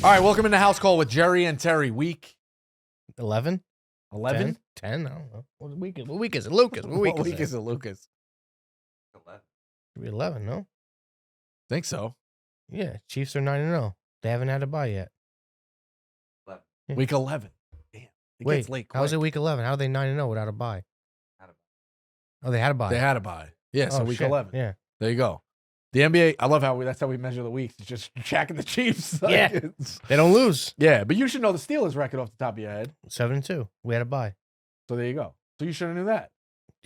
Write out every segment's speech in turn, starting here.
All right, welcome into House Call with Jerry and Terry. Week 11? 11? 10? I don't know. What week is it, Lucas? What week, is it, Lucas? 11. Should be 11, no? Think so. Yeah, Chiefs are 9-0. They haven't had a bye yet. 11. Yeah. Week 11. Damn. It gets late quick. How's it week 11? How are they 9-0 without a bye? Oh, they had a bye. They had a bye. Yeah, so week 11. Yeah. There you go. The NBA, I love how that's how we measure the weeks. It's just jacking the Chiefs. Like, Yeah. They don't lose. Yeah, but you should know the Steelers record off the top of your head. 7-2. We had a bye. So there you go. So you should have knew that.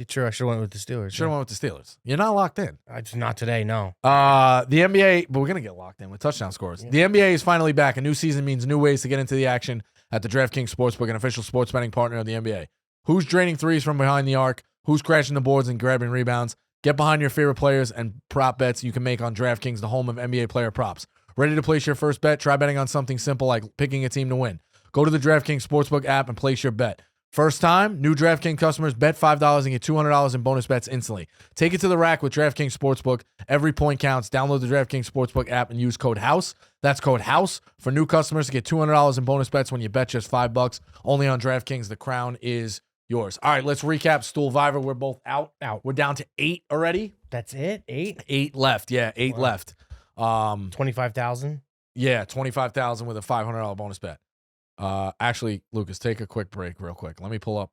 Sure, I should have went with the Steelers. Should have went with the Steelers. You're not locked in. It's not today, no. The NBA, but we're going to get locked in with touchdown scores. Yeah. The NBA is finally back. A new season means new ways to get into the action at the DraftKings Sportsbook, an official sports betting partner of the NBA. Who's draining threes from behind the arc? Who's crashing the boards and grabbing rebounds? Get behind your favorite players and prop bets you can make on DraftKings, the home of NBA player props. Ready to place your first bet? Try betting on something simple like picking a team to win. Go to the DraftKings Sportsbook app and place your bet. First time, new DraftKings customers bet $5 and get $200 in bonus bets instantly. Take it to the rack with DraftKings Sportsbook. Every point counts. Download the DraftKings Sportsbook app and use code HOUSE. That's code HOUSE for new customers to get $200 in bonus bets when you bet just $5. Only on DraftKings. The crown is yours. All right, let's recap Stoolvivor. We're both out. We're down to 8 already. That's it? 8? 8 left. Yeah, 8 left. 25,000? Yeah, 25,000 with a $500 bonus bet. Actually, Lucas, take a quick break real quick. Let me pull up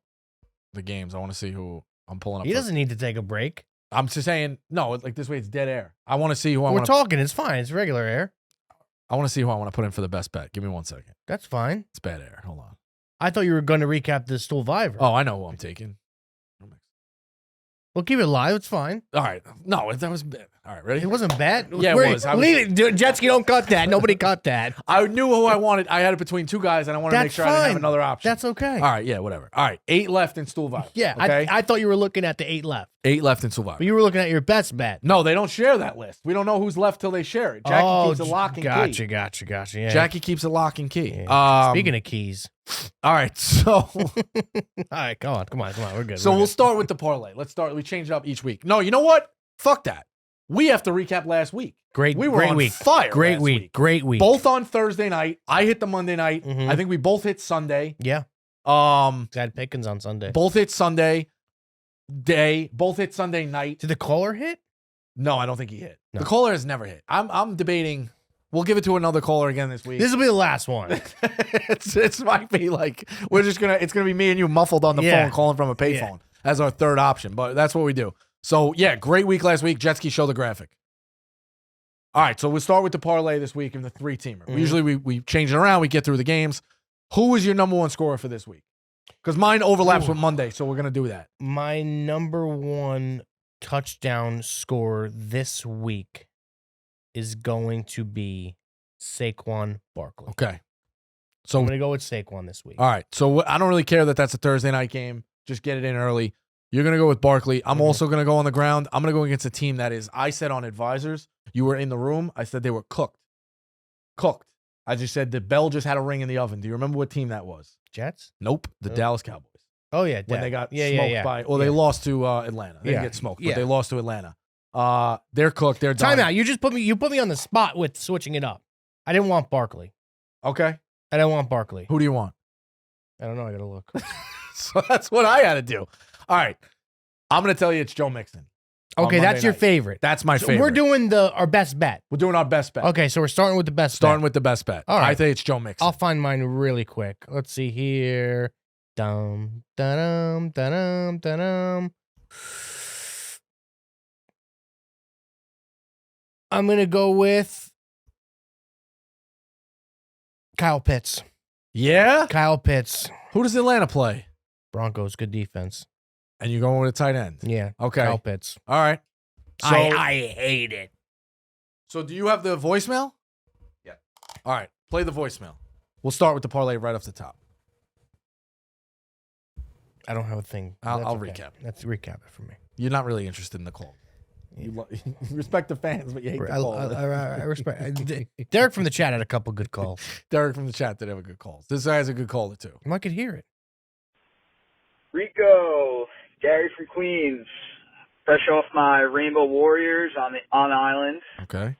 the games. I want to see who I'm pulling up. He doesn't need to take a break. I'm just saying, no, like this way it's dead air. I want to see who I We're want to. talking. It's fine. It's regular air. I want to see who I want to put in for the best bet. Give me 1 second. That's fine. It's bad air. Hold on. I thought you were going to recap the Stoolvivor. Oh, I know who I'm taking. We'll keep it live. It's fine. All right. No, that was bad. All right, ready? It wasn't bad. Yeah, it was. Leave it. Jet ski, don't cut that. Nobody cut that. I knew who I wanted. I had it between two guys, and I wanted to make sure I didn't have another option. That's okay. All right, yeah, whatever. All right, 8 left in Stoolvivor. Yeah, okay? I thought you were looking at the 8 left. 8 left in Stoolvivor. But you were looking at your best bet. No, they don't share that list. We don't know who's left till they share it. Jackie keeps a lock and key. Gotcha. Yeah. Jackie keeps a lock and key. Yeah. Speaking of keys. All right, so. All right, come on. We're good. So we'll start with the parlay. Let's start. We change it up each week. No, you know what? Fuck that. We have to recap last week. We were great on week. Fire. Great week. Great week. Both on Thursday night. I hit the Monday night. Mhm. I think we both hit Sunday. Yeah. Had Pickens on Sunday. Both hit Sunday day. Both hit Sunday night. Did the caller hit? No, I don't think he hit. No. The caller has never hit. I'm debating. We'll give it to another caller again this week. This will be the last one. It's might be like it's gonna be me and you muffled on the phone calling from a payphone as our third option. But that's what we do. So yeah, great week last week. Jet ski, show the graphic. All right, so we'll start with the parlay this week and the 3-teamer. Mhm. Usually we change it around. We get through the games. Who is your number one scorer for this week? Because mine overlaps with Monday, so we're gonna do that. My number one touchdown scorer this week is going to be Saquon Barkley. Okay. So I'm going to go with Saquon this week. All right. So I don't really care that that's a Thursday night game. Just get it in early. You're going to go with Barkley. I'm also going to go on the ground. I'm going to go against a team that is, I said on advisors, you were in the room. I said they were cooked. Cooked. I just said the bell just had a ring in the oven. Do you remember what team that was? Jets? Nope. The Dallas Cowboys. Oh, yeah. When they got smoked by, well, they lost to Atlanta. They didn't get smoked, but they lost to Atlanta. They're cooked. They're done. Time out. You put me on the spot with switching it up. I didn't want Barkley. Okay. I didn't want Barkley. Who do you want? I don't know. I got to look. So that's what I had to do. All right. I'm going to tell you it's Joe Mixon. Okay, that's your favorite. That's my favorite. We're doing our best bet. We're doing our best bet. Okay, so we're starting with the best Starting with the best bet. All right. I think it's Joe Mixon. I'll find mine really quick. Let's see here. Dum, da-dum, da-dum, da-dum. I'm going to go with Kyle Pitts. Yeah? Kyle Pitts. Who does Atlanta play? Broncos, good defense. And you're going with a tight end? Yeah. Okay. Kyle Pitts. All right. So, I hate it. So do you have the voicemail? Yeah. All right. Play the voicemail. We'll start with the parlay right off the top. I don't have a thing. I'll recap. Let's recap it for me. You're not really interested in the call. You respect the fans, but you hate the call. I respect. Derek from the chat had a couple good calls. Derek from the chat did have a good call. This guy has a good caller, too. I could hear it. Rico, Gary from Queens, fresh off my Rainbow Warriors on the island. Okay.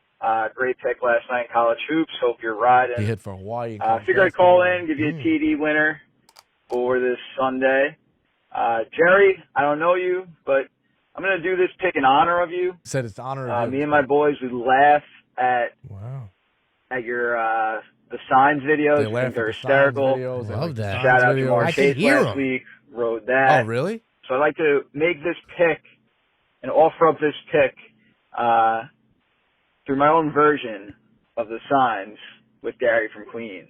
Great pick last night in college hoops. Hope you're riding. He hit for Hawaii. Figured I'd call in, give you a TD winner for this Sunday. Jerry, I don't know you, but I'm going to do this pick in honor of you. Said it's honor of you. Me and my boys, we laugh at your the signs videos. They laugh they're at the hysterical. Videos. Love that. Shout out to videos. Mark Chase last week. Wrote that. Oh, really? So I'd like to make this pick and offer up this pick through my own version of the signs with Gary from Queens.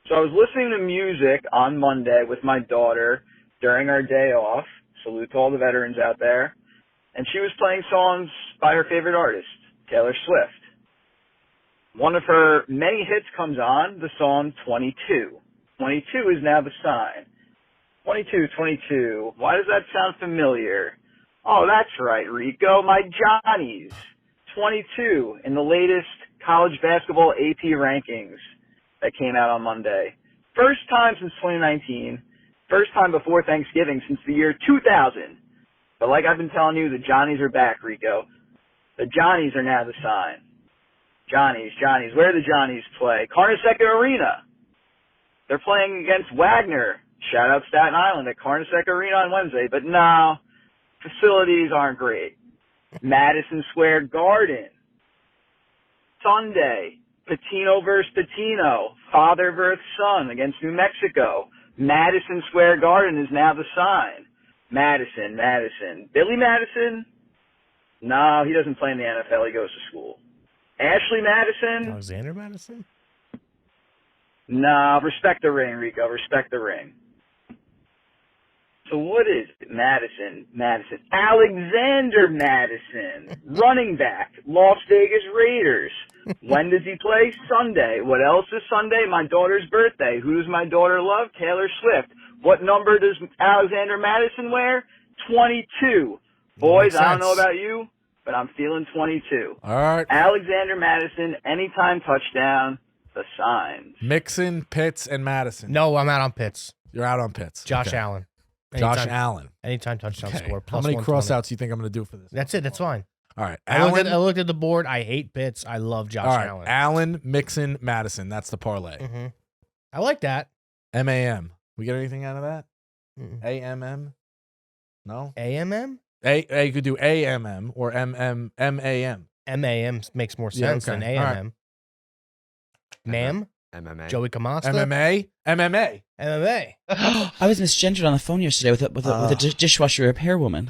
So I was listening to music on Monday with my daughter during our day off. Salute to all the veterans out there. And she was playing songs by her favorite artist, Taylor Swift. One of her many hits comes on, the song 22. 22 is now the sign. 22, 22. Why does that sound familiar? Oh, that's right, Rico. My Johnnies. 22 in the latest college basketball AP rankings that came out on Monday. First time since 2019. First time before Thanksgiving since the year 2000. But like I've been telling you, the Johnnies are back, Rico. The Johnnies are now the sign. Johnnies. Where do the Johnnies play? Carnesecca Arena. They're playing against Wagner. Shout out Staten Island at Carnesecca Arena on Wednesday. But no, facilities aren't great. Madison Square Garden. Sunday, Patino versus Patino. Father versus son against New Mexico. Madison Square Garden is now the sign. Madison. Billy Madison? No, he doesn't play in the NFL. He goes to school. Ashley Madison? Alexander Madison? No, respect the ring, Rico. Respect the ring. So what is it? Madison. Alexander Madison. Running back. Las Vegas Raiders. When does he play? Sunday. What else is Sunday? My daughter's birthday. Who does my daughter love? Taylor Swift. What number does Alexander Madison wear? 22. Boys, I don't know about you, but I'm feeling 22. All right. Alexander Madison, anytime touchdown, the signs. Mixon, Pitts, and Madison. No, I'm out on Pitts. You're out on Pitts. Josh Allen. Josh Allen. Anytime touchdown score. How many crossouts do you think I'm going to do for this? That's it. That's fine. All right. I looked at the board. I hate Pitts. I love Josh Allen. Allen, Mixon, Madison. That's the parlay. Mm-hmm. I like that. MAM. We get anything out of that? AMM? No? AMM? You could do AMM or MAM. MAM makes more sense than AMM. Right. Ma'am? MMA. Joey Camasta? MMA. I was misgendered on the phone yesterday with a dishwasher repair woman.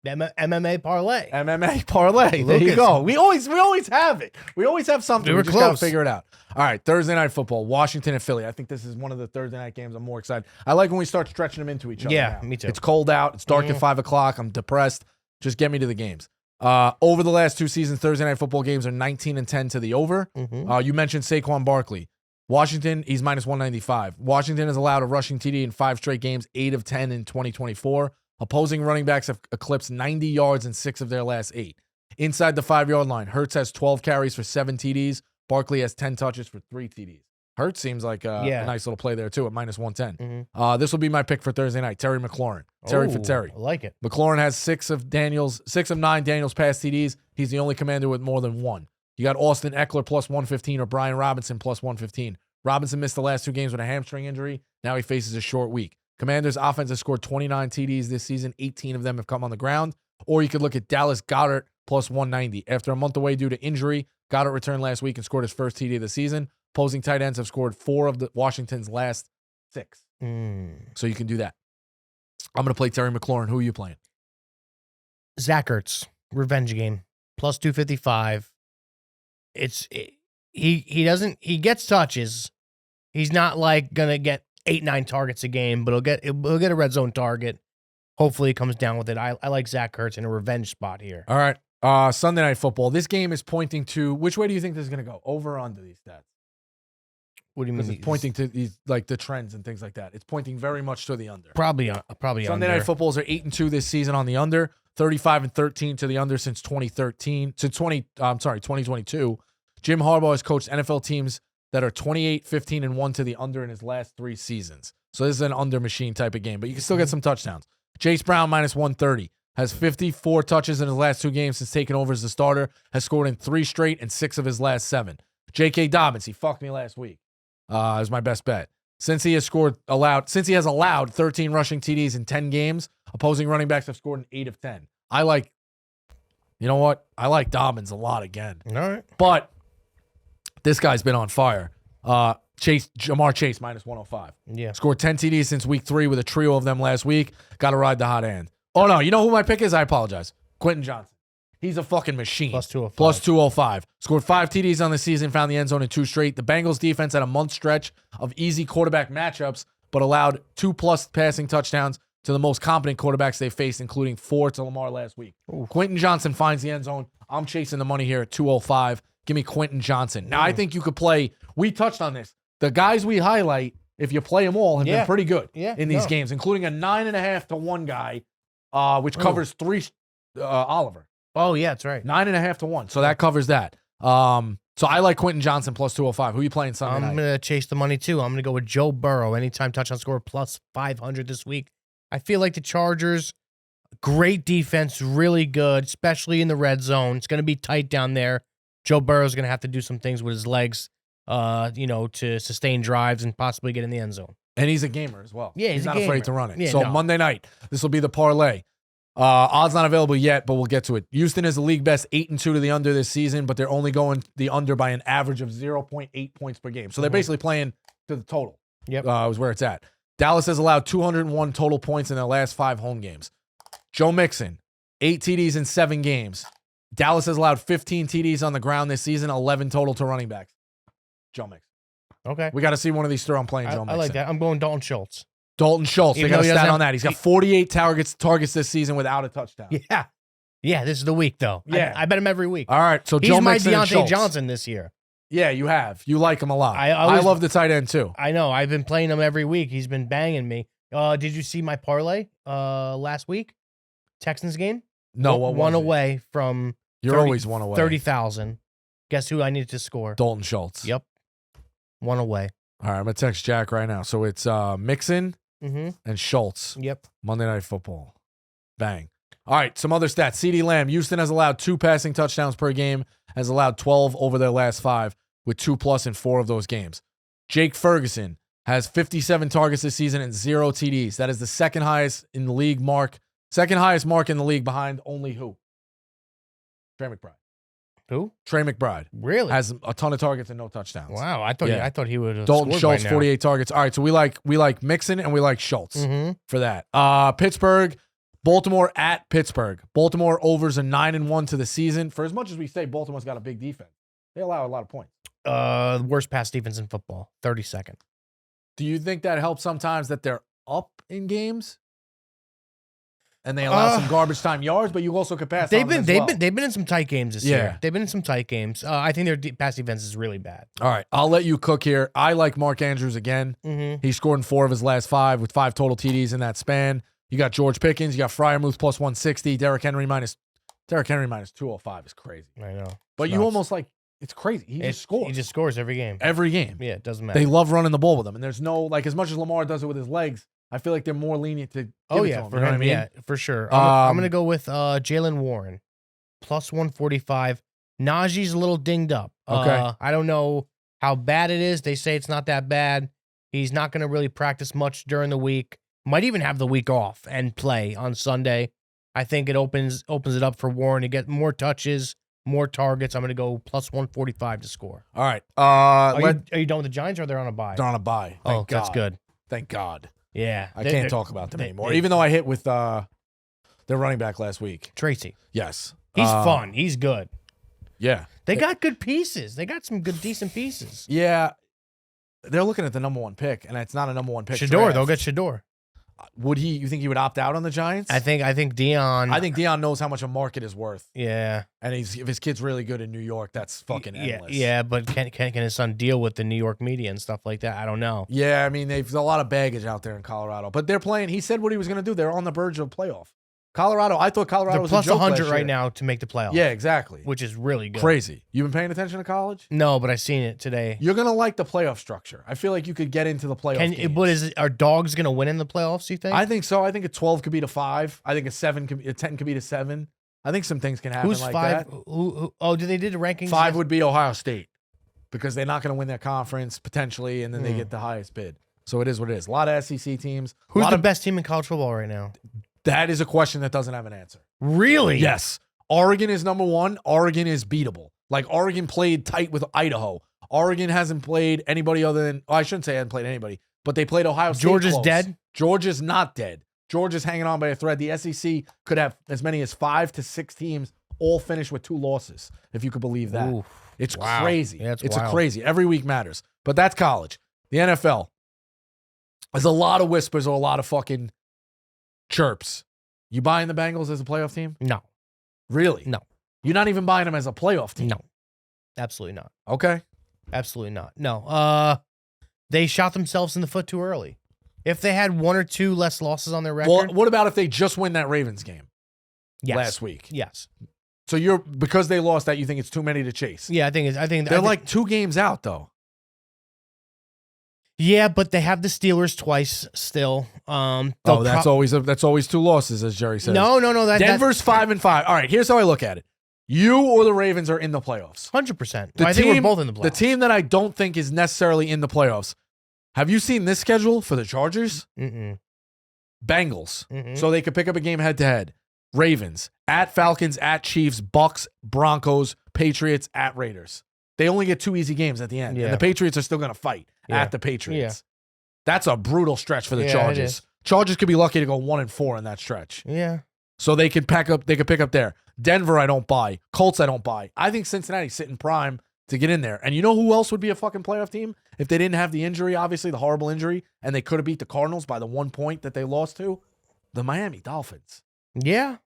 MMA parlay. MMA parlay. There you go. We always have it. We always have something. We just gotta figure it out. All right, Thursday night football, Washington and Philly. I think this is one of the Thursday night games I'm more excited. I like when we start stretching them into each other. Yeah, now. me too. It's cold out. It's dark at 5 o'clock. I'm depressed. Just get me to the games. Over the last 2 seasons, Thursday night football games are 19-10 to the over. You mentioned Saquon Barkley. Washington, he's minus 195. Washington has allowed a rushing TD in 5 straight games, 8 of 10 in 2024. Opposing running backs have eclipsed 90 yards in 6 of their last 8. Inside the 5-yard line, Hurts has 12 carries for 7 TDs. Barkley has 10 touches for 3 TDs.9 seems like a nice little play there, too, at minus 110. This will be my pick for Thursday night. Terry McLaurin. Terry for Terry. I like it. McLaurin has 6 of 9 Daniels pass TDs. He's the only commander with more than 1. You got Austin Eckler plus 115 or Brian Robinson plus 115. Robinson missed the last 2 games with a hamstring injury. Now he faces a short week. Commanders' offense has scored 29 TDs this season. 18 of them have come on the ground. Or you could look at Dallas Goedert plus 190. After a month away due to injury, Goedert returned last week and scored his first TD of the season. Opposing tight ends have scored 4 of the Washington's last 6. So you can do that. I'm going to play Terry McLaurin. Who are you playing? Zach Ertz, revenge game, plus 255. He gets touches. He's not like gonna get 8-9 targets a game, but he'll get a red zone target. Hopefully he comes down with it. I like Zach Ertz in a revenge spot here. All right. Sunday night football. This game is pointing to, which way do you think this is gonna go? Over or under these stats? What do you mean? It's pointing to these, like the trends and things like that. It's pointing very much to the under. Probably Sunday under. night footballs are 8-2 this season on the under. 35-13 to the under since 2022. Jim Harbaugh has coached NFL teams that are 28-15-1 to the under in his last 3 seasons. So this is an under machine type of game, but you can still get some touchdowns. Chase Brown minus 130. has 54 touches in his last 2 games since taking over as the starter, has scored in 3 straight and 6 of his last 7. J.K. Dobbins, he fucked me last week. Is my best bet. Since he has allowed 13 rushing TDs in 10 games, opposing running backs have scored in 8 of 10. You know what? I like Dobbins a lot again. All right. But this guy's been on fire. Jamar Chase, minus 105. Yeah. Scored 10 TDs since week 3 with a trio of them last week. Got to ride the hot hand. Oh, no. You know who my pick is? I apologize. Quentin Johnson. He's a fucking machine. Plus 205. Plus 205. Scored 5 TDs on the season, found the end zone in 2 straight. The Bengals defense had a month stretch of easy quarterback matchups, but allowed 2+ passing touchdowns to the most competent quarterbacks they faced, including 4 to Lamar last week. Ooh. Quentin Johnson finds the end zone. I'm chasing the money here at 205. Give me Quentin Johnson. Now, I think you could play. We touched on this. The guys we highlight, if you play them all, have been pretty good in these games, including a 9.5 to 1 guy, which covers 3. Oliver. Oh, yeah, that's right. 9.5 to 1. So that covers that. So I like Quentin Johnson plus 205. Who are you playing Sunday night? I'm going to chase the money, too. I'm going to go with Joe Burrow. Anytime touchdown score plus 500 this week. I feel like the Chargers, great defense, really good, especially in the red zone. It's going to be tight down there. Joe Burrow's going to have to do some things with his legs, to sustain drives and possibly get in the end zone. And he's a gamer as well. Yeah, he's not a gamer. afraid to run it. Yeah, so no. Monday night, this will be the parlay. Odds not available yet, but we'll get to it. Houston is the league best 8-2 to the under this season, but they're only going the under by an average of 0.8 points per game. So they're basically playing to the total. Yep. Is where it's at. Dallas has allowed 201 total points in their last 5 home games. Joe Mixon, 8 TDs in 7 games. Dallas has allowed 15 TDs on the ground this season, 11 total to running backs. Joe Mixon. Okay. We got to see one of these throw. I'm playing Joe Mixon. I like that. I'm going Dalton Schultz. Dalton Schultz. They Even got a though he stat doesn't on that. He's got 48 targets this season without a touchdown. Yeah. Yeah, this is the week, though. Yeah. I bet him every week. All right, so He's Joe my Mixon and Deontay Schultz. Johnson this year. Yeah, you have. You like him a lot. I I love the tight end, too. I know. I've been playing him every week. He's been banging me. Did you see my parlay last week? Texans game? No, what was one it? away from You're 30 always one away. 30,000. Guess who I needed to score? Dalton Schultz. Yep. One away. All right, I'm going to text Jack right now. So it's Mixon and Schultz. Yep. Monday Night Football. Bang. All right, some other stats. CeeDee Lamb. Houston has allowed 2 passing touchdowns per game, has allowed 12 over their last 5, with 2+ in 4 of those games. Jake Ferguson has 57 targets this season and 0 TDs. That is the second highest in the league mark. Second highest mark in the league behind only who? Trey McBride. Who? Trey McBride. Really? Has a ton of targets and no touchdowns. Wow. I thought he would have Dalton scored Schultz, by now. 48 targets. All right, so we like Mixon and we like Schultz for that. Pittsburgh, Baltimore at Pittsburgh. Baltimore overs a 9-1 to the season. For as much as we say Baltimore's got a big defense, they allow a lot of points. Worst pass defense in football. 32nd. Do you think that helps sometimes that they're up in games? And they allow some garbage time yards, but you also could pass. They've been in some tight games this Yeah. year. They've been in some tight games. I think their pass defense is really bad. All right, I'll let you cook here. I like Mark Andrews again. He scored in 4 of his last 5 with 5 total TDs in that span. You got George Pickens. You got Freiermuth plus 160. Derrick Henry minus 205 is crazy. I know. But It's you nuts. almost like it's crazy. He just scores. He just scores every game. Every game. Yeah, it doesn't matter. They love running the ball with him, and there's no as much as Lamar does it with his legs. I feel like they're more lenient to. Oh give it yeah, to him, for you know him, what I mean? yeah, for sure. I'm gonna go with Jalen Warren, plus 145. Najee's a little dinged up. Okay. I don't know how bad it is. They say it's not that bad. He's not gonna really practice much during the week. Might even have the week off and play on Sunday. I think it opens it up for Warren to get more touches, more targets. I'm gonna go plus 145 to score. All right. Are you done with the Giants or they're on a bye? They're on a bye. Thank God. That's good. Thank God. Yeah. I can't talk about them anymore. Even though I hit with their running back last week. Tracy. Yes. He's fun. He's good. Yeah. They got good pieces. They got some good, decent pieces. Yeah. They're looking at the number 1 pick, and it's not a number 1 pick. Shador, they'll get Shador. You think he would opt out on the Giants? I think Deion. I think Deion knows how much a market is worth. Yeah. And if his kid's really good in New York, that's fucking endless. Yeah, but can his son deal with the New York media and stuff like that? I don't know. Yeah, I mean, there's a lot of baggage out there in Colorado. But they're playing. He said what he was going to do. They're on the verge of playoff. Colorado, I thought Colorado They're was plus a joke 100 last right year. now to make the playoffs. Yeah, exactly. Which is really good. Crazy. You been paying attention to college? No, but I seen it today. You're gonna like the playoff structure. I feel like you could get into the playoff games. Are dogs going to win in the playoffs, you think? I think so. I think a 12 could be to 5. I think a 10 could be to 7. I think some things can happen Who's like 5? that. Oh, did they do the rankings? 5 would be Ohio State because they're not going to win their conference potentially, and then they get the highest bid. So it is what it is. A lot of SEC teams. Who's the best team in college football right now? That is a question that doesn't have an answer. Really? Yes. Oregon is number 1. Oregon is beatable. Like Oregon played tight with Idaho. Oregon hasn't played anybody other than, I shouldn't say hasn't played anybody, but they played Ohio State. Georgia's close. dead? Georgia's not dead. Georgia's hanging on by a thread. The SEC could have as many as 5 to 6 teams all finish with 2 losses, if you could believe that. Oof. It's Wow. crazy. Yeah, it's wild. crazy. Every week matters. But that's college. The NFL. There's a lot of whispers or a lot of fucking chirps. You buying the Bengals as a playoff team? No. Really? No. You're not even buying them as a playoff team? No. Absolutely not. Okay. Absolutely not. No. They shot themselves in the foot too early. If they had 1 or 2 less losses on their record. Well, what about if they just win that Ravens game yes. last week? Yes. So because they lost that, you think it's too many to chase? Yeah, I think they're like 2 games out though. Yeah, but they have the Steelers twice still. That's always 2 losses, as Jerry says. No. Denver's 5-5. All right, here's how I look at it. You or the Ravens are in the playoffs. 100%. I think we're both in the playoffs. The team that I don't think is necessarily in the playoffs. Have you seen this schedule for the Chargers? Mm-mm. Bengals. Mm-mm. So they could pick up a game head-to-head. Ravens, at Falcons, at Chiefs, Bucks, Broncos, Patriots, at Raiders. They only get 2 easy games at the end. Yeah. And the Patriots are still going to fight at the Patriots. That's a brutal stretch for the Yeah, Chargers. it is. Chargers could be lucky to go 1-4 in that stretch. Yeah. So they could pick up there. Denver, I don't buy. Colts, I don't buy. I think Cincinnati's sitting prime to get in there. And you know who else would be a fucking playoff team if they didn't have the injury, obviously, the horrible injury, and they could have beat the Cardinals by the 1 point that they lost to? The Miami Dolphins. Yeah.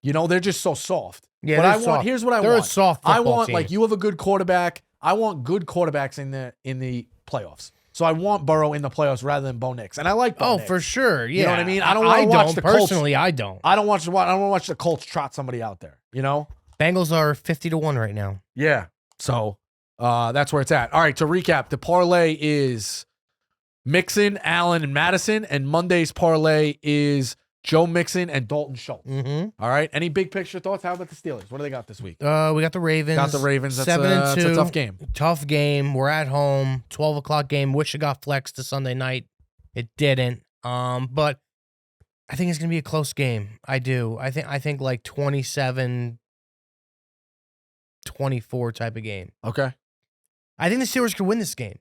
You know, they're just so soft. Yeah, but they're soft. Here's what I They're want. a soft I football want, team. like, you have a good quarterback. I want good quarterbacks in the playoffs. So I want Burrow in the playoffs rather than Bo Nix. And I like Bo Nix. For sure. Yeah. You know what I mean? I don't want to watch the Colts. Personally, I don't. I don't want to watch the Colts trot somebody out there, you know? Bengals are 50-1 right now. Yeah. So that's where it's at. All right, to recap, the parlay is Mixon, Allen, and Madison, and Monday's parlay is Joe Mixon and Dalton Schultz. Mm-hmm. All right. Any big picture thoughts? How about the Steelers? What do they got this week? We got the Ravens. Got the Ravens. That's 7-2. that's a tough game. Tough game. We're at home. 12 o'clock game. Wish it got flexed to Sunday night. It didn't. But I think it's gonna be a close game. I do. I think like 27-24 type of game. Okay. I think the Steelers could win this game.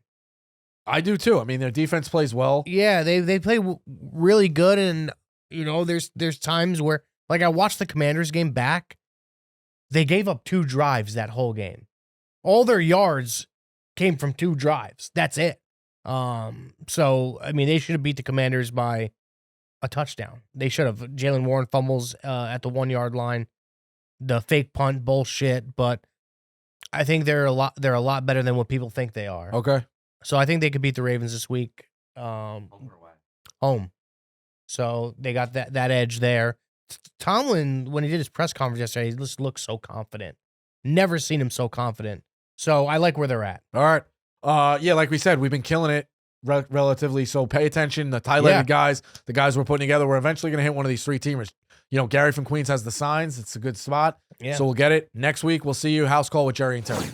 I do too. I mean, their defense plays well. Yeah, they play really good, and you know, there's times where, like, I watched the Commanders game back. They gave up 2 drives that whole game. All their yards came from 2 drives. That's it. So I mean, they should have beat the Commanders by a touchdown. They should have. Jalen Warren fumbles at the 1 yard line. The fake punt bullshit, but I think they're a lot better than what people think they are. Okay. So I think they could beat the Ravens this week. Home. So they got that edge there. Tomlin, when he did his press conference yesterday, he just looked so confident. Never seen him so confident. So I like where they're at. All right. Yeah, like we said, we've been killing it relatively. So pay attention. The tight-legged guys, the guys we're putting together, we're eventually going to hit one of these 3-teamers. You know, Gary from Queens has the signs. It's a good spot. Yeah. So we'll get it. Next week, we'll see you. House call with Jerry and Terry.